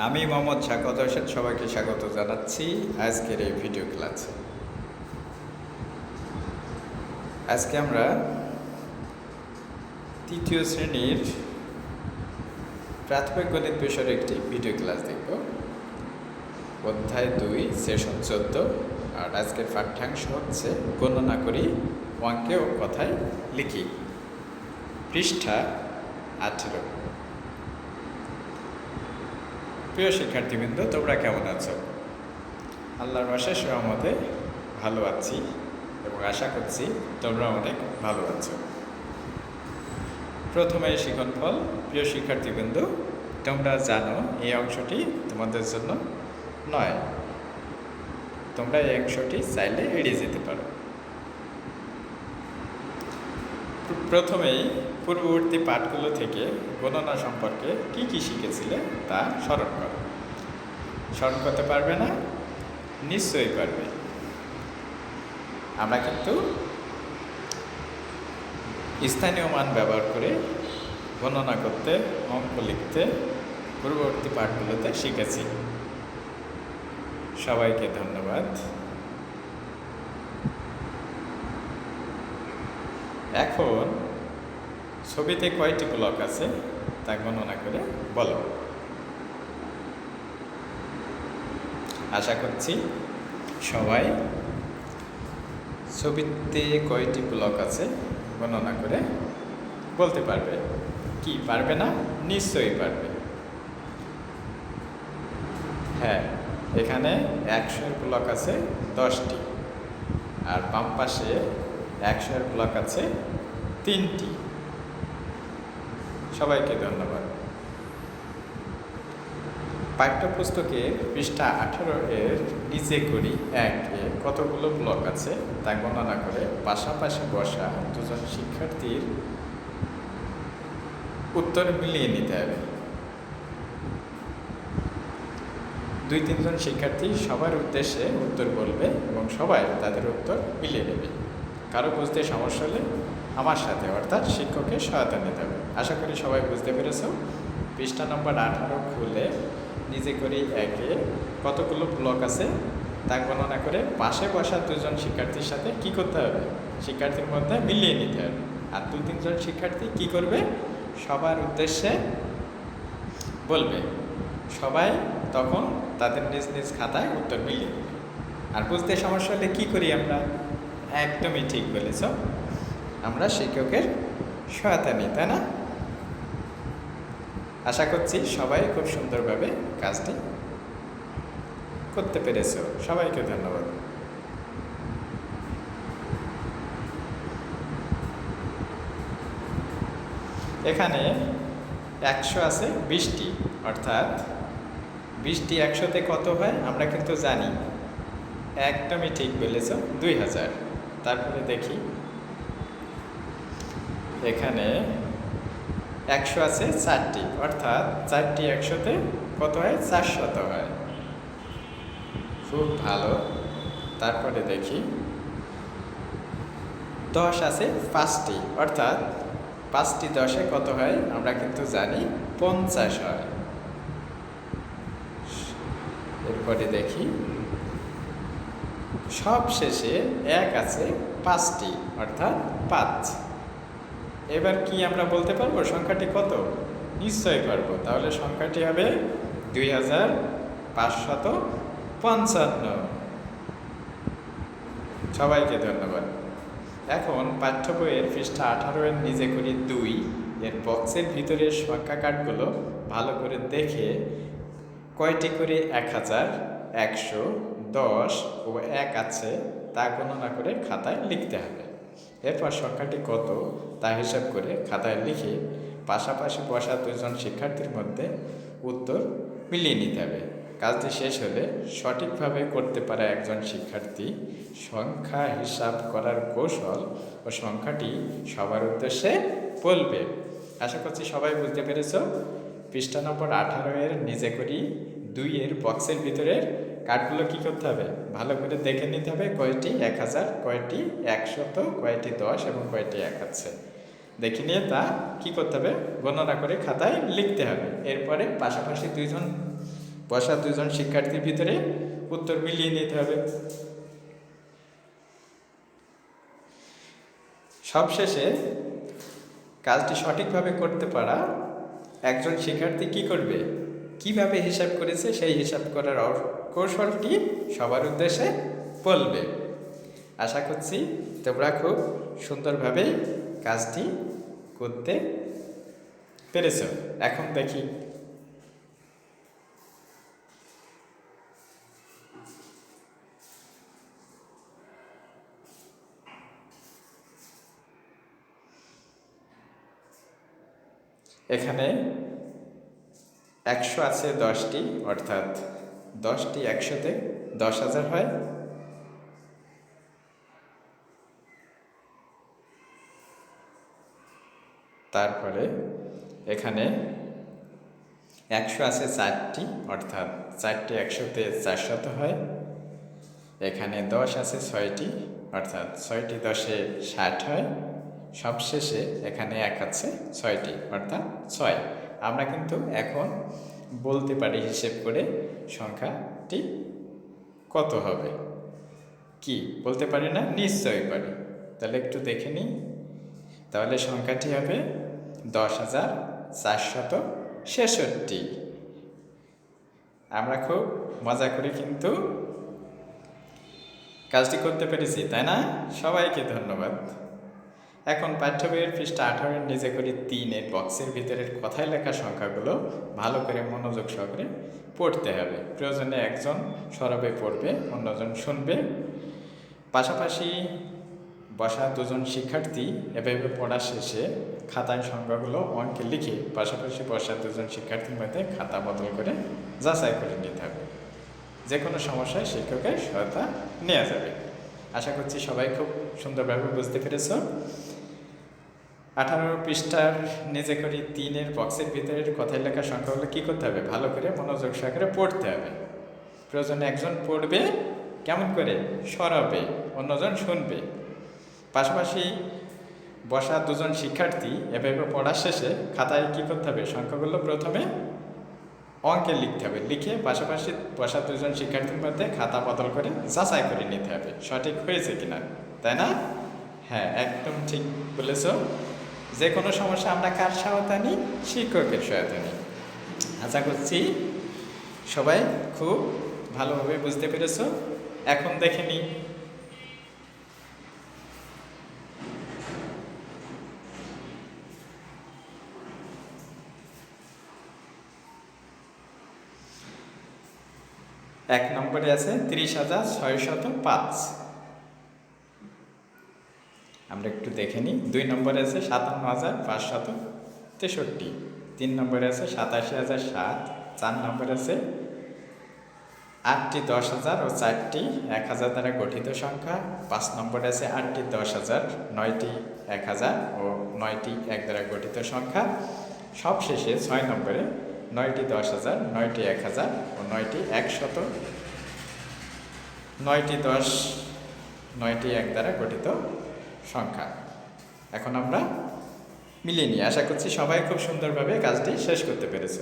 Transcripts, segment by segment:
আমি মোহাম্মদ শাকত হোসেন সবাইকে স্বাগত জানাচ্ছি আজকের এই ভিডিও ক্লাসে। আজকে আমরা তৃতীয় শ্রেণীর প্রাথমিক গণিত বিষয়ের একটি ভিডিও ক্লাস দেখব। অধ্যায় 2 সেশন 14। আর আজকের পাঠ্যাংশ হচ্ছে গণনা করি অঙ্কে ও কথায় লিখি, পৃষ্ঠা 18। প্রিয় শিক্ষার্থীবৃন্দ, তোমরা কেমন আছো? আল্লাহর অশেষ রহমতে ভালো আছি এবং আশা করছি তোমরা অনেক ভালো আছো। প্রথমে শিক্ষণফল। প্রিয় শিক্ষার্থীবৃন্দ, তোমরা জানো এই অংশটি তোমাদের জন্য নয়। তোমরা এই অংশটি চাইলে এড়িয়ে যেতে পারো। প্রথমেই পূর্ববর্তী পাঠগুলো থেকে গণনা সম্পর্কে কি কি শিখেছিলে তা স্মরণ করো। স্মরণ করতে পারবে না? নিশ্চয়ই পারবে। আমরা কিন্তু স্থানীয় মান ব্যবহার করে গণনা করতে, অঙ্ক লিখতে পূর্ববর্তী পাঠগুলোতে শিখেছি। সবাইকে ধন্যবাদ। এখন ছবিতে কয়টি ব্লক আছে তা গণনা করে বলো। আশা করছি সবাই ছবিতে কয়টি ব্লক আছে গণনা করে বলতে পারবে। কি পারবে না? নিশ্চয়ই পারবে। হ্যাঁ, এখানে 100-এর ব্লক আছে 10টি, আর বাম পাশে 100-এর ব্লক আছে 3টি। সবাইকে ধন্যবাদ। পাঠ্যপুস্তকে পৃষ্ঠা 18-এর নিচে করি 1-এ কতগুলো ব্লক আছে তা গণনা করে পাশাপাশি বসা দুজন শিক্ষার্থীর উত্তর মিলিয়ে নিতে হবে। 2-3 জন শিক্ষার্থী সবার উদ্দেশ্যে উত্তর বলবে এবং সবাই তাদের উত্তর মিলিয়ে নেবে। কারো বুঝতে সমস্যা হলে আমার সাথে অর্থাৎ শিক্ষকের সহায়তা নিতে হবে। আশা করি সবাই বুঝতে পেরেছ। পৃষ্ঠা নম্বর 18 খুলে নিজে করি 1-এ কতগুলো ব্লক আছে তা গণনা করে পাশে বসা 2 জন শিক্ষার্থীর সাথে কি করতে হবে? শিক্ষার্থীর মধ্যে মিলিয়ে নিতে হবে। আর 2-3 জন শিক্ষার্থী কি করবে? সবার উদ্দেশ্যে বলবে। সবাই তখন তাদের নিজ নিজ খাতায় উত্তর মিলিয়ে নেবে। আর বুঝতে সমস্যা হলে কী করি আমরা? একদমই ঠিক বলেছ, আমরা শিক্ষকের সহায়তা নিই, তাই না? আশা করছি সবাই খুব সুন্দরভাবে কাজটি করতে পেরেছ। সবাইকে ধন্যবাদ। এখানে 100 আছে 20টি, অর্থাৎ 20টি 100-তে কত হয় আমরা কিন্তু জানি। একদমই ঠিক বলেছ, 2000। তারপরে দেখি এখানে 100 আছে 4টি, অর্থাৎ 4টি 100-তে কত হয়? 400 হয়। খুব ভালো। তারপরে দেখি 10 আছে 5টি, অর্থাৎ 5টি 10-এ কত হয় আমরা কিন্তু জানি, 50 হয়। এরপরে দেখি সব শেষে 1 আছে 5টি, অর্থাৎ 5। এবার কি আমরা বলতে পারবো সংখ্যাটি কত? নিশ্চয়ই পারবো। তাহলে সংখ্যাটি হবে 2555। সবাইকে ধন্যবাদ। এখন পাঠ্য বইয়ের পৃষ্ঠা 18-এর নিজে করি 2-এর বক্সের ভিতরের সংখ্যা কার্ডগুলো ভালো করে দেখে কয়টি করে 1000, 100, 10 ও 1 আছে তা গণনা করে খাতায় লিখতে হবে। এরপর সংখ্যাটি কত তা হিসাব করে খাতায় লিখে পাশাপাশি বসা 2 জন শিক্ষার্থীর মধ্যে উত্তর মিলিয়ে নিতে হবে। কাজটি শেষ হলে সঠিকভাবে করতে পারা একজন শিক্ষার্থী সংখ্যা হিসাব করার কৌশল ও সংখ্যাটি সবার উদ্দেশ্যে বলবে। আশা করছি সবাই বুঝতে পেরেছ। পৃষ্ঠা নম্বর 18-এর নিজে করি 2-এর বক্সের ভিতরের কার্ডগুলো কী করতে হবে? ভালো করে দেখে নিতে হবে কয়টি 1000, কয়টি 100, কয়টি 10 এবং কয়টি 1 আছে। দেখে নিয়ে তা কী করতে হবে? গণনা করে খাতায় লিখতে হবে। এরপরে পাশাপাশি 2 জন বসা দুজন শিক্ষার্থীর ভিতরে উত্তর মিলিয়ে নিতে হবে। সবশেষে কাজটি সঠিকভাবে করতে পারা একজন শিক্ষার্থী কি করবে, কিভাবে হিসাব করেছে সেই হিসাব করার কৌশলটি সবার উদ্দেশ্যে বলবে। আশা করছি তোমরা খুব সুন্দরভাবে কাজটি করতে পেরেছ। এখন দেখি এখানে 100 আছে 10টি, অর্থাৎ 10টি 100-তে 10,000 হয়। তারপরে এখানে 100 আছে 4টি, অর্থাৎ 4টি 100-তে 400 হয়। এখানে 10 আছে 6টি, অর্থাৎ 6টি 10-এ 60 হয়। সবশেষে এখানে 1 আছে 6টি, অর্থাৎ 6। আমরা কিন্তু এখন বলতে পারি হিসেব করে সংখ্যাটি কত হবে। কি বলতে পারি না? নিশ্চয়ই পারি। তাহলে একটু দেখে নিই। তাহলে সংখ্যাটি হবে 10,466। আমরা খুব মজা করে কিন্তু কাজটি করতে পেরেছি, তাই না? সবাইকে ধন্যবাদ। এখন পাঠ্য বইয়ের পৃষ্ঠা 18-এর নিচে করে 3-এর বক্সের ভিতরের কথায় লেখা সংখ্যাগুলো ভালো করে মনোযোগ সহকারে পড়তে হবে। প্রয়োজনে একজন সরবে পড়বে, অন্যজন শুনবে। পাশাপাশি বসা দুজন শিক্ষার্থী এভাবে পড়া শেষে খাতায় সংখ্যাগুলো অঙ্কে লিখে পাশাপাশি বসা দুজন শিক্ষার্থীর মধ্যে খাতা বদল করে যাচাই করে নিতে হবে। যে কোনো সমস্যায় শিক্ষকের সহায়তা নেওয়া যাবে। আশা করছি সবাই খুব সুন্দরভাবে বুঝতে পেরেছ। 18 পৃষ্ঠার নিচে করে 3-এর বক্সের ভিতরের কথায় লেখা সংখ্যাগুলো কী করতে হবে? ভালো করে মনোযোগ সহকারে পড়তে হবে। প্রয়োজনে একজন পড়বে, কেমন করে? সরাবে, অন্যজন শুনবে। পাশাপাশি বসা দুজন শিক্ষার্থী এভাবে পড়া শেষে খাতায় কী করতে হবে? সংখ্যাগুলো প্রথমে অঙ্কে লিখতে হবে, লিখে পাশাপাশি বসা দুজন শিক্ষার্থীর মধ্যে খাতা বদল করে যাচাই করে নিতে হবে সঠিক হয়েছে কিনা, তাই না? হ্যাঁ, একদম ঠিক বলেছ। যে কোনো সমস্যা আমরা কার সহায়তা নিই? শিক্ষকের সহায়তা নিই। আশা করছি সবাই খুব ভালোভাবে বুঝতে পেরেছ। এখন দেখে নিই এক নম্বরে আছে 30,605। আমরা একটু দেখে নিই। 2 নম্বরে আছে 57,563। 3 নম্বরে আছে 87,007। 4 নম্বরে আছে 8টি 10,000 ও 4টি 1,000 দ্বারা গঠিত সংখ্যা। 5 নম্বরে আছে 8টি 10,000, 9টি 1,000 ও 9টি 1 দ্বারা গঠিত সংখ্যা। সবশেষে 6 নম্বরে 9টি 10,000, 9টি 1,000 ও 9টি 100, 9টি 10, 9টি 1 দ্বারা গঠিত সংখ্যা। এখন আমরা মিলিয়ে নিই। আশা করছি সবাই খুব সুন্দরভাবে কাজটি শেষ করতে পেরেছে।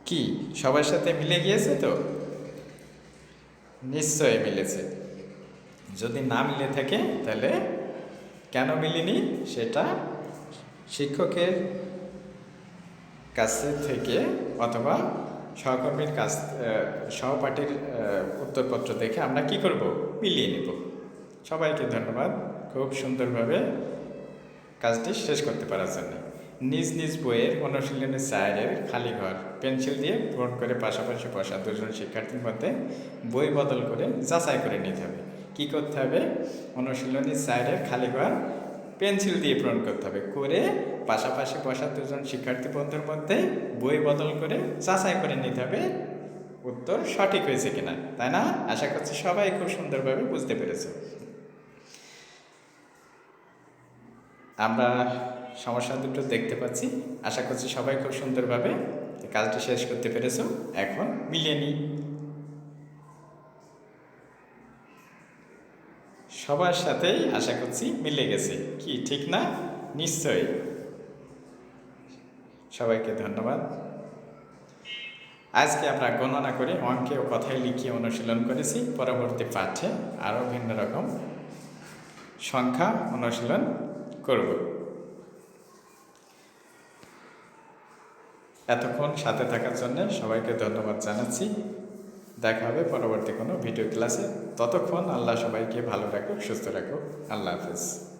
কি সবার সাথে মিলে গিয়েছে তো? নিশ্চয়ই মিলেছে। যদি না মিলে থাকে তাহলে কেন মিলেনি সেটা শিক্ষকের কাছে থেকে অথবা সহকর্মীর সহপাঠীর উত্তরপত্র দেখে আমরা কি করব? মিলিয়ে নেব। সবাইকে ধন্যবাদ খুব সুন্দরভাবে কাজটি শেষ করতে পারার জন্য। নিজ নিজ বইয়ের অনুশীলনী 4-এর খালি ঘর পেন্সিল দিয়ে পূরণ করে পাশাপাশি বসা দুজন শিক্ষার্থীর মধ্যে বই বদল করে যাচাই করে নিতে হবে। কী করতে হবে? অনুশীলনী 4-এর খালি ঘর পেন্সিল দিয়ে পূরণ করতে হবে, করে পাশাপাশি বসা দুজন শিক্ষার্থী বন্ধুর মধ্যে বই বদল করে যাচাই করে নিতে হবে উত্তর সঠিক হয়েছে কিনা, তাই না? আশা করছি সবাই খুব সুন্দরভাবে বুঝতে পেরেছে। আমরা সমস্যা দুটো দেখতে পাচ্ছি। আশা করছি সবাই খুব সুন্দরভাবে কাজটি শেষ করতে পেরেছ। এখন মিলিয়ে নিই। সবার সাথেই আশা করছি মিলে গেছে। কি ঠিক না? নিশ্চয়ই। সবাইকে ধন্যবাদ। আজকে আমরা গণনা করে অঙ্কে ও কথায় লিখিয়ে অনুশীলন করেছি। পরবর্তী পাঠে আরও ভিন্ন রকম সংখ্যা অনুশীলন করব। এতক্ষণ সাথে থাকার জন্য সবাইকে ধন্যবাদ জানাচ্ছি। দেখা হবে পরবর্তী কোনো ভিডিও ক্লাসে। ততক্ষণ আল্লাহ সবাইকে ভালো রাখুক, সুস্থ রাখুক। আল্লাহ হাফেজ।